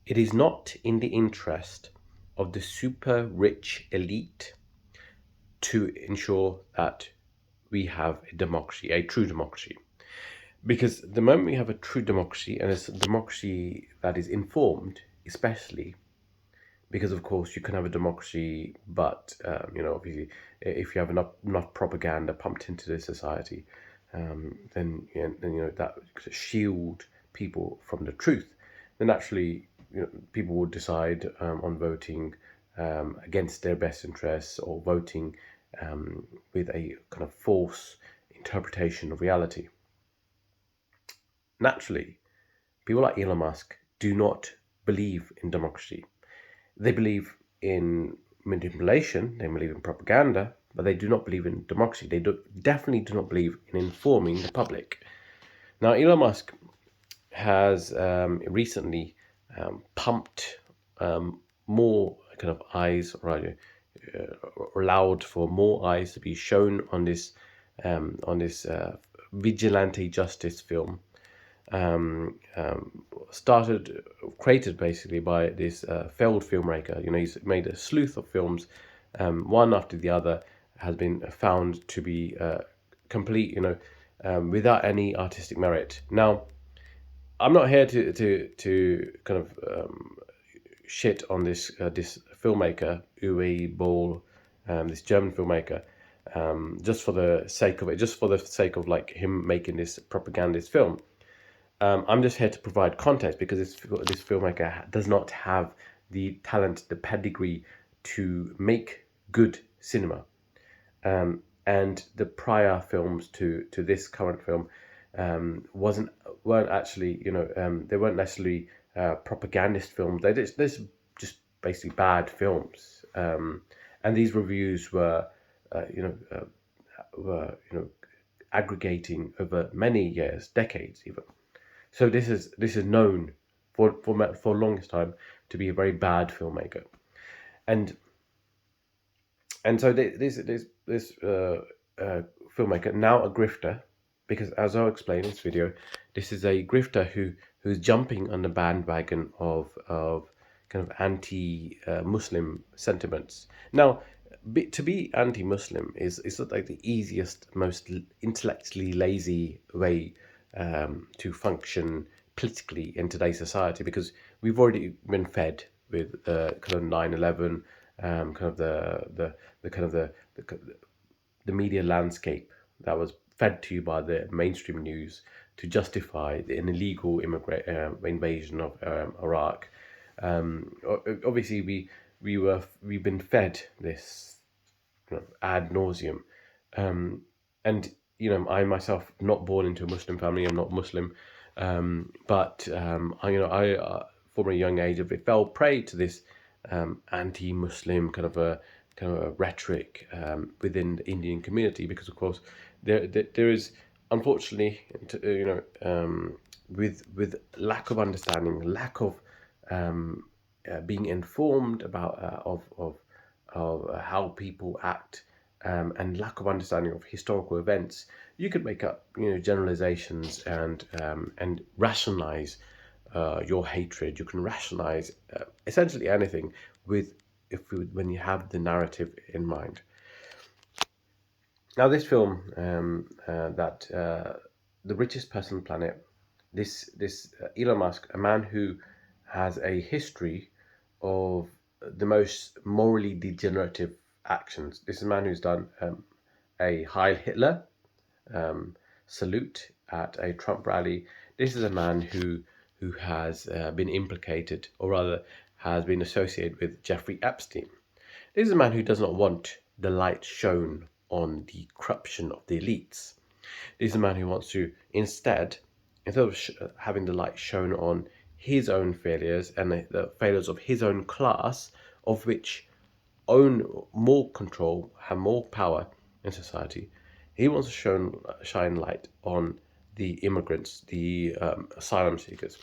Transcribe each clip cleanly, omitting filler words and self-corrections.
It is not in the interest of the super rich elite to ensure that we have a democracy, a true democracy. Because the moment we have a true democracy, and it's a democracy that is informed, especially because, of course, you can have a democracy, but obviously, if you have enough propaganda pumped into the society, then that could shield people from the truth. Then naturally, people will decide on voting against their best interests, or voting with a kind of false interpretation of reality. Naturally, people like Elon Musk do not believe in democracy. They believe in manipulation, they believe in propaganda, but they do not believe in democracy. Definitely do not believe in informing the public. Now, Elon Musk has recently pumped more kind of eyes, right, allowed for more eyes to be shown on this vigilante justice film, started created basically by this failed filmmaker. He's made a slew of films, one after the other has been found to be complete, without any artistic merit. Now, I'm not here to kind of shit on this filmmaker Uwe Boll, this German filmmaker, just for the sake of it, just for the sake of like him making this propagandist film. I'm just here to provide context because this filmmaker does not have the talent, the pedigree to make good cinema. And the prior films to this current film weren't actually, they weren't necessarily propagandist films. They're just basically bad films. And these reviews were aggregating over many years, decades even. So this is known for longest time to be a very bad filmmaker, and so this filmmaker, now a grifter, because as I'll explain in this video, this is a grifter who's jumping on the bandwagon of kind of anti-Muslim sentiments. Now, to be anti-Muslim is sort of like the easiest, most intellectually lazy way to function politically in today's society, because we've already been fed with kind of 9/11, kind of the media landscape that was fed to you by the mainstream news to justify an illegal invasion of Iraq. Obviously, we've been fed this ad nauseum, and I myself not born into a Muslim family. I'm not Muslim, but I from a young age, it fell prey to this anti-Muslim kind of a rhetoric within the Indian community, because of course there is, unfortunately, with lack of understanding, lack of being informed about of how people act, and lack of understanding of historical events, you could make up generalizations and rationalize your hatred. You can rationalize essentially anything when you have the narrative in mind. Now, this film, that the richest person on the planet, this Elon Musk, a man who has a history of the most morally degenerative actions. This is a man who's done a Heil Hitler salute at a Trump rally. This is a man who has been implicated, or rather has been associated with Jeffrey Epstein. This is a man who does not want the light shown on the corruption of the elites. This is a man who wants to instead of having the light shown on his own failures and the failures of his own class, of which own more control, have more power in society, he wants to shine light on the immigrants, the asylum seekers.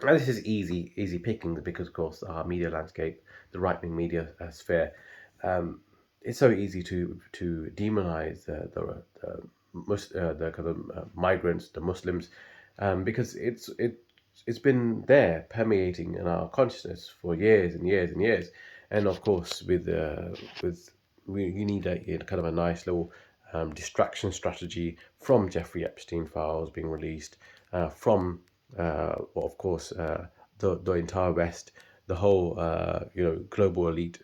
Now, this is easy pickings because, of course, our media landscape, the right-wing media sphere, it's so easy to demonize the kind of migrants, the Muslims, because it's been there permeating in our consciousness for years and years and years. And of course, you need a kind of a nice little distraction strategy from Jeffrey Epstein files being released, from well, of course, the entire West, the whole global elite,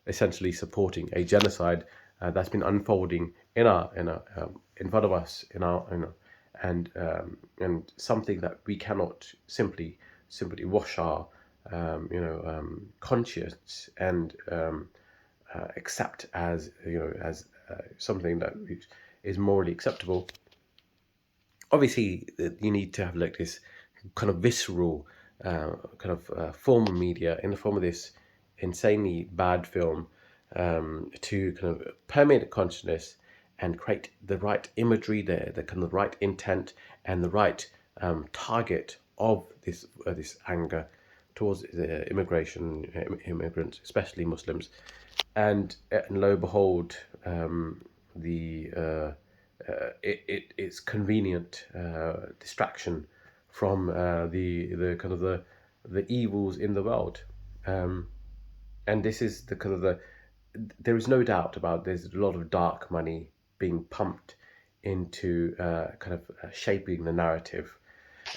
essentially supporting a genocide that's been unfolding in front of us and something that we cannot simply wash our conscience and accept as something that is morally acceptable. Obviously, you need to have like this kind of visceral form of media in the form of this insanely bad film to kind of permeate the consciousness and create the right imagery there, the kind of right intent and the right target of this anger towards the immigrants, especially Muslims, and lo and behold, the it's convenient distraction from the kind of the evils in the world, and this is the kind of the there is no doubt about there's a lot of dark money being pumped into shaping the narrative,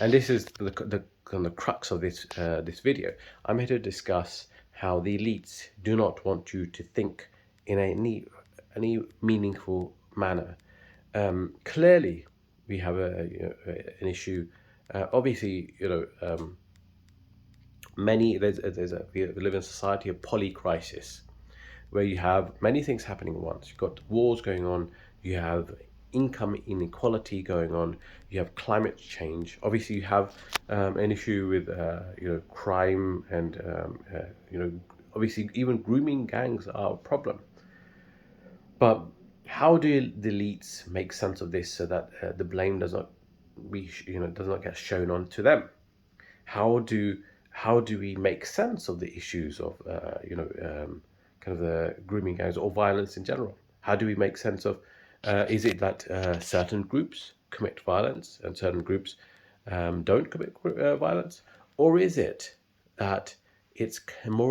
and this is the kind of crux of this video. I'm here to discuss how the elites do not want you to think in any meaningful manner. Clearly, we have an issue. Obviously, we live in a society of polycrisis, where you have many things happening at once. You've got wars going on, you have income inequality going on, you have climate change. Obviously, you have an issue with crime and obviously even grooming gangs are a problem. But how do the elites make sense of this so that the blame does not get shown on to them? How do we make sense of the issues of kind of the grooming gangs or violence in general? How do we make sense of is it that certain groups commit violence and certain groups don't commit violence, or is it that it's kind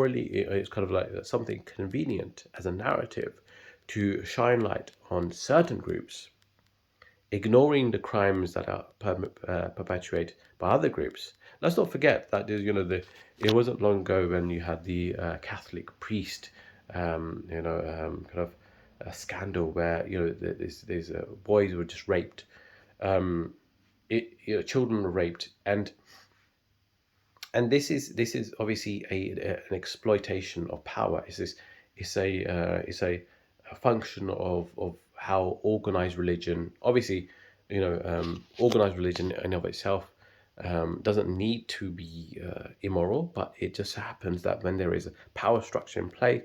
of like something convenient as a narrative to shine light on certain groups, ignoring the crimes that are perpetuated by other groups? Let's not forget that it wasn't long ago when you had the Catholic priest, kind of a scandal where these boys were just raped, children were raped, and this is obviously an exploitation of power. It's a function of how organized religion, obviously, organized religion in and of itself doesn't need to be immoral, but it just happens that when there is a power structure in play,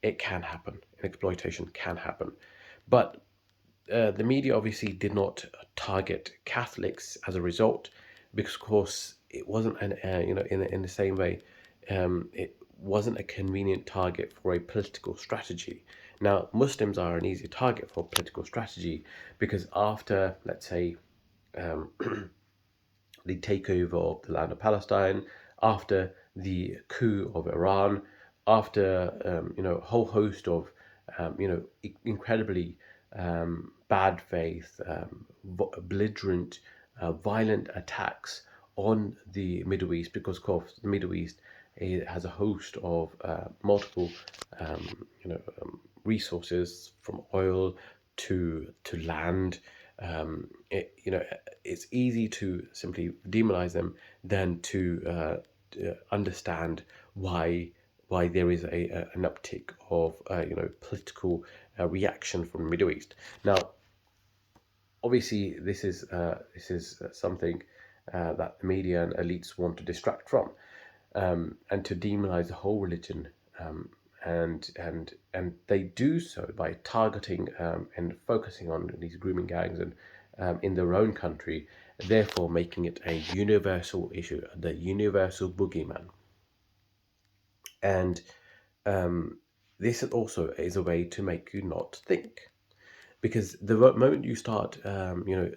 it can happen. Exploitation can happen. But the media obviously did not target Catholics as a result, because of course it wasn't in the same way, it wasn't a convenient target for a political strategy. Now, Muslims are an easy target for political strategy because after, let's say, the takeover of the land of Palestine, after the coup of Iran, after a whole host of incredibly bad faith, belligerent, violent attacks on the Middle East, because of course the Middle East has a host of multiple resources, from oil to land. It's easy to simply demonize them than to understand why there is an uptick of political reaction from the Middle East. Now, obviously, this is something that the media and elites want to distract from, and to demonize the whole religion, and they do so by targeting and focusing on these grooming gangs and in their own country, therefore making it a universal issue, the universal boogeyman. And this also is a way to make you not think, because the moment you start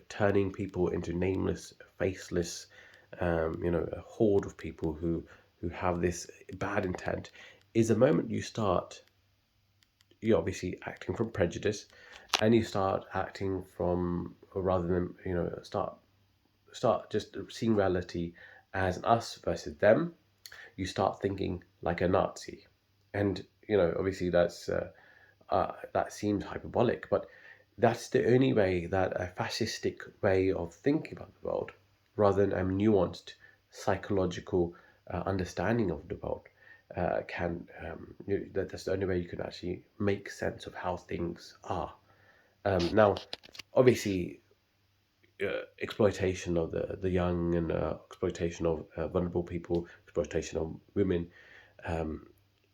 turning people into nameless, faceless a horde of people who have this bad intent, is the moment you're obviously acting from prejudice, and you start acting from, rather than start just seeing reality as an us versus them. You start thinking like a Nazi, and obviously that seems hyperbolic, but that's the only way that a fascistic way of thinking about the world, rather than a nuanced psychological understanding of the world, that's the only way you can actually make sense of how things are. Now, obviously, exploitation of the young, and exploitation of vulnerable people, exploitation of women,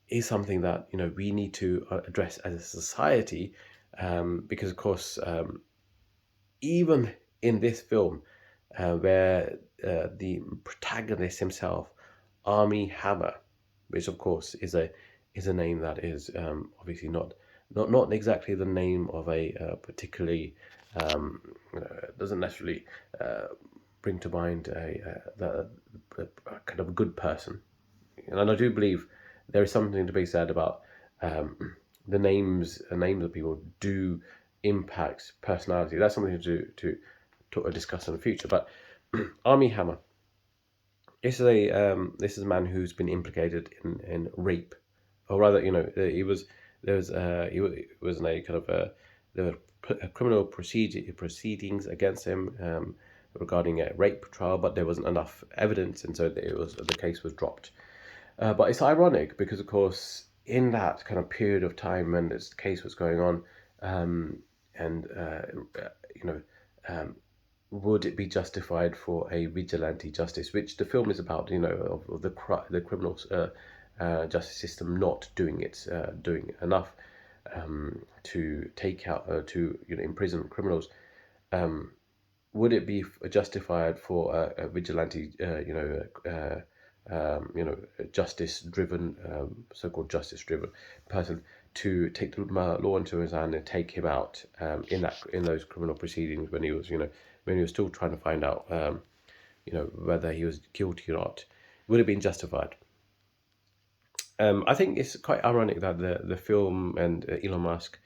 is something that we need to address as a society, because of course, even in this film, where the protagonist himself, Army Hammer, which of course is a name that is obviously not exactly the name of a particularly, doesn't necessarily bring to mind a kind of a good person. And I do believe there is something to be said about the names of people do impact personality. That's something to discuss in the future. But Army Hammer, this is a man who's been implicated in rape, or rather, he was there was he was in a kind of there were criminal proceedings against him, regarding a rape trial, but there wasn't enough evidence, and so the case was dropped. But it's ironic because, of course, in that kind of period of time when this case was going on, and you know, um, would it be justified for a vigilante justice, which the film is about? Of the criminal justice system not doing enough to take out to imprison criminals. Would it be justified for a vigilante, justice-driven, so-called justice-driven person to take the law into his hand and take him out, in those criminal proceedings when he was, when he was still trying to find out, whether he was guilty or not? Would it have been justified? I think it's quite ironic that the film and Elon Musk,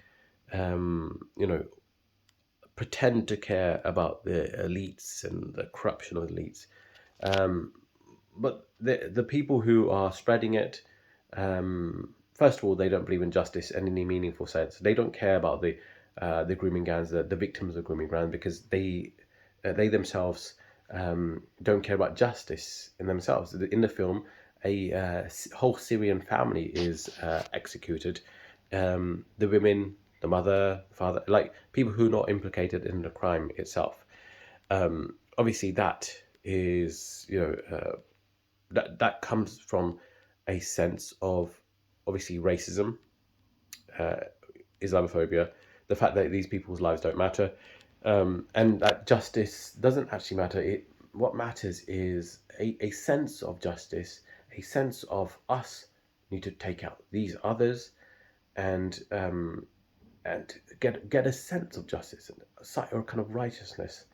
you know, pretend to care about the elites and the corruption of the elites. Um, but the people who are spreading it, first of all, they don't believe in justice in any meaningful sense. They don't care about the grooming gangs, the victims of grooming gangs, because they themselves don't care about justice in themselves. In the film, a whole Syrian family is executed. The women, the mother, the father, like people who are not implicated in the crime itself. Obviously, that is, that comes from a sense of, obviously, racism, uh, Islamophobia, the fact that these people's lives don't matter, and that justice doesn't actually matter. What matters is a sense of justice, a sense of us need to take out these others, and get a sense of justice and or kind of righteousness.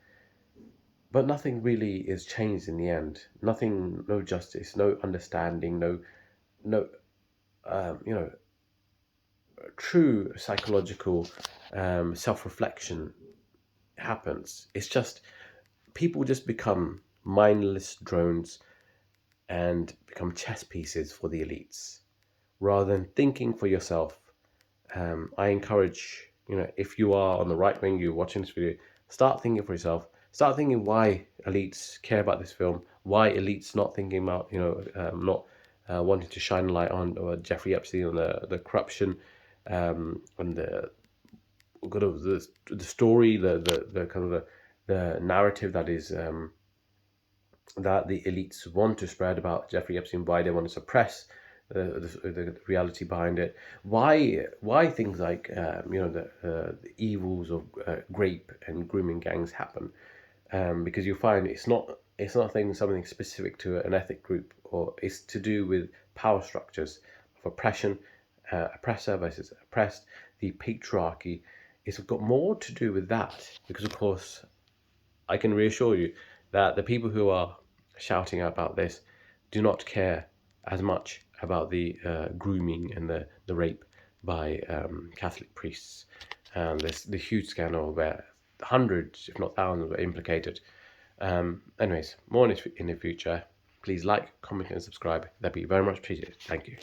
But nothing really is changed in the end. Nothing, no justice, no understanding, no true psychological self-reflection happens. It's just people just become mindless drones and become chess pieces for the elites rather than thinking for yourself. I encourage, if you are on the right wing, you're watching this video, start thinking for yourself. Start thinking why elites care about this film, why elites not thinking about, not wanting to shine a light on Jeffrey Epstein and the corruption, and the kind of the story, the kind of the narrative that is, that the elites want to spread about Jeffrey Epstein, why they want to suppress the reality behind it, why things like, the evils of rape and grooming gangs happen, because you find it's not something specific to an ethnic group, or it's to do with power structures of oppression, oppressor versus oppressed, the patriarchy. It's got more to do with that, because of course I can reassure you that the people who are shouting about this do not care as much about the grooming and the rape by Catholic priests. And there's the huge scandal where hundreds, if not thousands, were implicated. Anyways, more in the future. Please like, comment, and subscribe. That'd be very much appreciated. Thank you.